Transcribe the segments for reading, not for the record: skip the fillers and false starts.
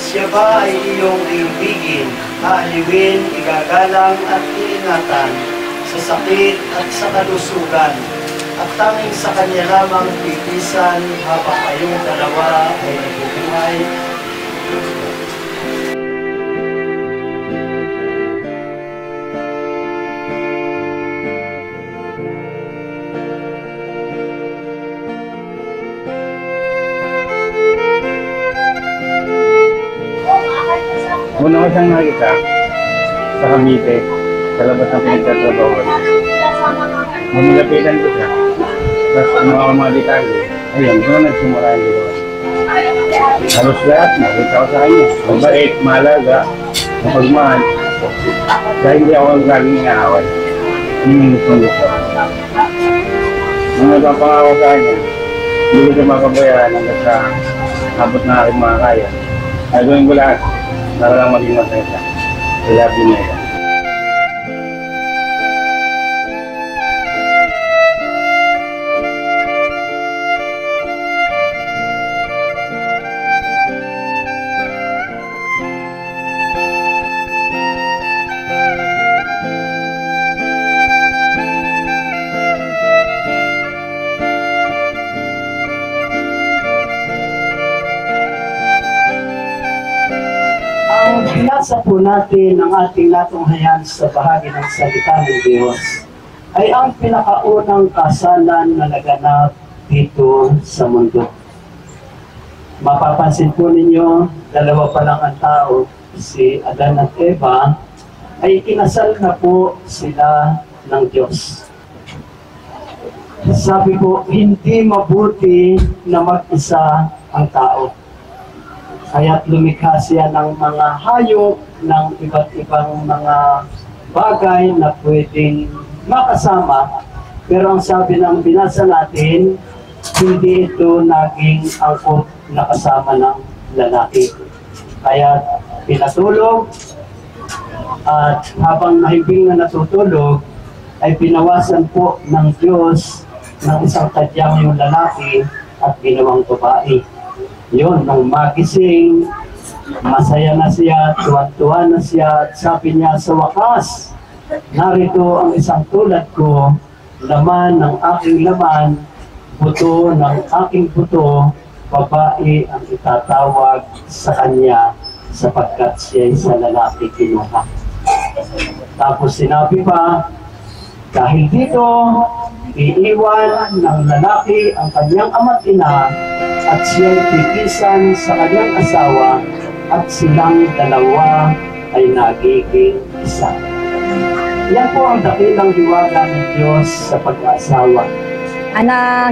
Siya ba ay iyong iibigin, aaliwin, igagalang at iingatan sa sakit at sa kalusugan, at tanging sa Kanya lamang titisan habang kayong dalawa ay nabubuhay. Una ko siyang nakita sa Cavite, sa labas ng pinagtatrabaho. Mamilapitan ko siya. Tapos ano ako mga detalye. Ayun, doon nagsimula yung ginawa. Halos lahat, nakita ko sa kanya. Mabait, mahalaga, mapagmahal. Kaya hindi ako laging inaaway. Hindi gusto. Nung nagpapangako sa kanya, hindi ko siya makabayaran hanggang sa abot na aking mga kaya. Kaya gawin ko lahat. Para lang maging masaya siya. I love you, Mega. Binasa po natin ang ating natunghayan sa bahagi ng salita ng Diyos ay ang pinakaunang kasalan na naganap dito sa mundo. Mapapansin po ninyo, dalawa pa lang ang tao, si Adan at Eva, ay kinasal na po sila ng Diyos. Sabi ko, hindi mabuti na mag-isa ang tao. Kaya't lumikha siya ng mga hayop, ng iba't ibang mga bagay na pwedeng makasama. Pero ang sabi ng binasa natin, hindi ito naging angkop na kasama ng lalaki. Kaya pinatulog, at habang mahimbing na natutulog, ay pinawasan po ng Diyos ng isang tadyang yung lalaki at ginawang babae. Yun, nung magising, masaya na siya, tuwan-tuwa na siya, at sabi niya sa wakas, narito ang isang tulad ko, laman ng aking laman, buto ng aking buto, babae ang itatawag sa kanya sapagkat siya sa lalaki kinuha. Tapos sinabi pa, dahil dito, iiwan ng lalaki ang kanyang ama't ina at siya'y tipisan sa kanyang asawa at silang dalawa ay nagiging isa. Yan po ang dakilang hiwaga ng Diyos sa pag-aasawa.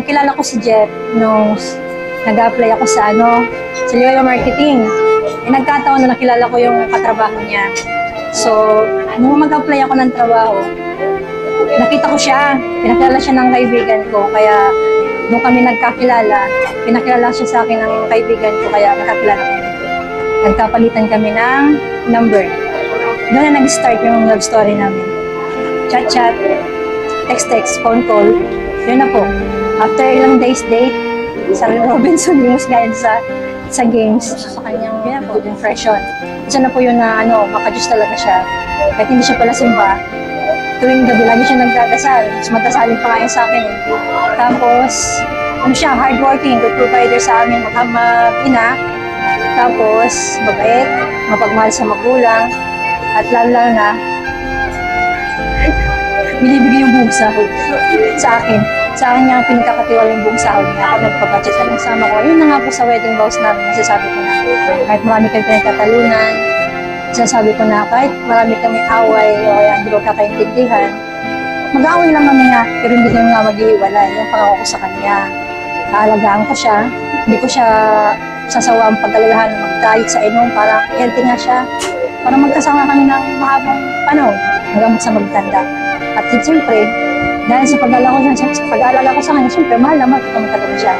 Kilala ko si Jeff nung nag-apply ako sa Liwaya Marketing. Nagkataon na nakilala ko yung katrabaho niya. So, nung mag-apply ako ng trabaho, nakita ko siya, pinakilala siya ng kaibigan ko, kaya nung kami nagkakilala, pinakilala siya sa akin ng kaibigan ko, kaya nakakilala kami. Nagkapalitan kami ng number. Doon na nag-start yung love story namin. Chat-chat, text-text, phone call, yun na po. After ilang days date, sa Robinson Limus ngayon sa games, sa kanyang yun na po, impression. Isa na po yun na makajus talaga siya. Kahit hindi siya pala simba, tuwing gabi lagi siya nagdadasal. Mas madasalin pa nga yun sa akin. Tapos, siya, hardworking, good provider sa amin, ina. Tapos, mabait, mapagmahal sa magulang, at lalo na, binibigay yung buong sahod sa akin. Sa akin niya pinagkakatiwala yung buong sahod niya. Ako nagpapatchet sa ng sama ko. Yun na nga po sa wedding vows namin, nasasabi ko na, kahit marami kami pinagkatalunan, sinasabi ko na kahit marami kami away o kaya hindi ko kakaintindihan, mag-away lang kami nga, pero hindi kami nga mag-iiwalay. Yung pangako ko sa kanya. Kaalagaan ko siya, hindi ko siya sasawa ang pag-alalahan na mag-diet sa inom para healthy nga siya. Para magkasama kami ng mahabang panahon hanggang sa magtanda. At siyempre, dahil sa pag-aalala ko sa kanya, siyempre mahal naman kami talaga siya.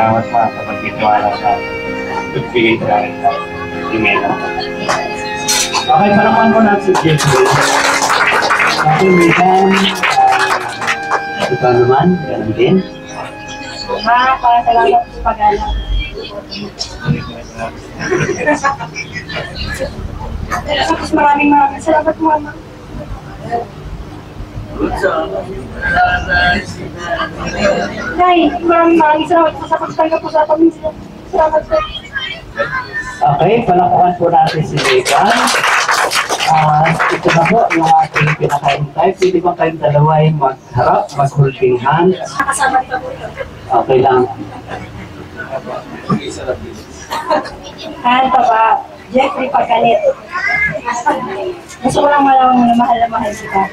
salamat pa sa pagtitiwala sa pagbigay sa akin sa email. Okay, palakuan ko na si Jeffrey. Kasi Megan, ito naman, ganun din. Salamat sa pag-alam. Maraming salamat, Mama. Nay, maraming salamat po sa pagtanggap po sa pamilya. Salamat po. Okay, palakuan po natin si Megan. Ito na po yung ating pinakaintay. Pwede ba kayong dalawa ay magharap, mag-holding hands? Nakasama ka po ito. Okay lang. Ano ba? Jeffrey Pagkalit. Gusto ko lang malaman na mahal kita.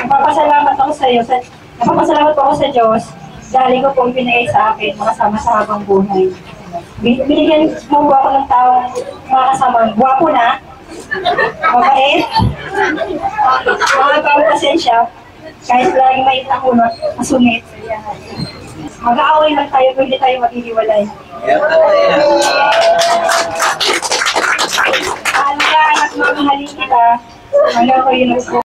Napapasalamat ako sa iyo. Napapasalamat po ako sa Diyos dahil ko pong pinigay sa akin mga sama sa habang buhay. Binigyan mo ako ng taong mga kasama. Guwapo na, mabait, mga taong pasensya, kahit laging may itang ulo, masungit. Mag-aaway lang tayo kung hindi tayo maghihiwalay. Alagaan at mamahalin kita hanggang ko yun ako.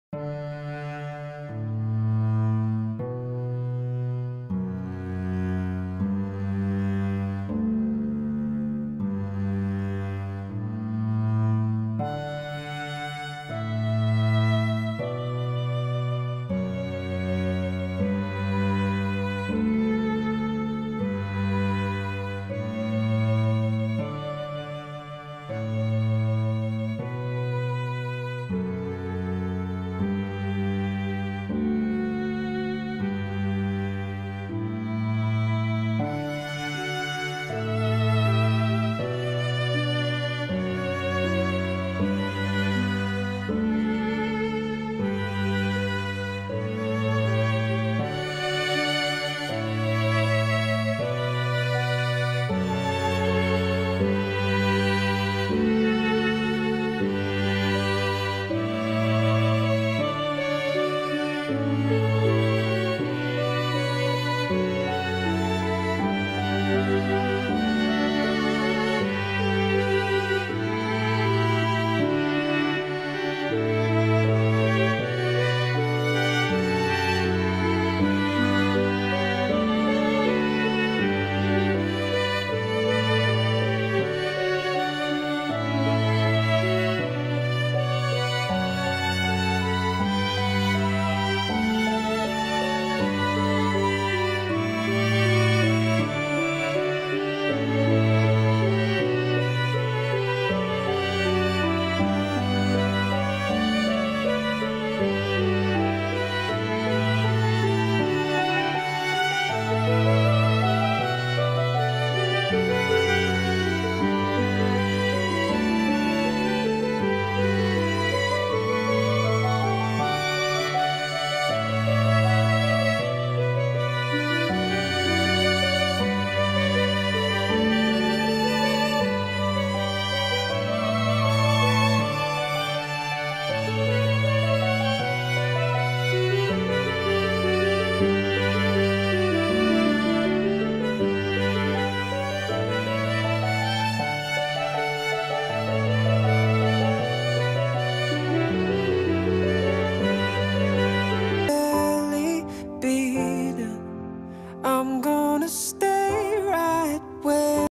I'm gonna stay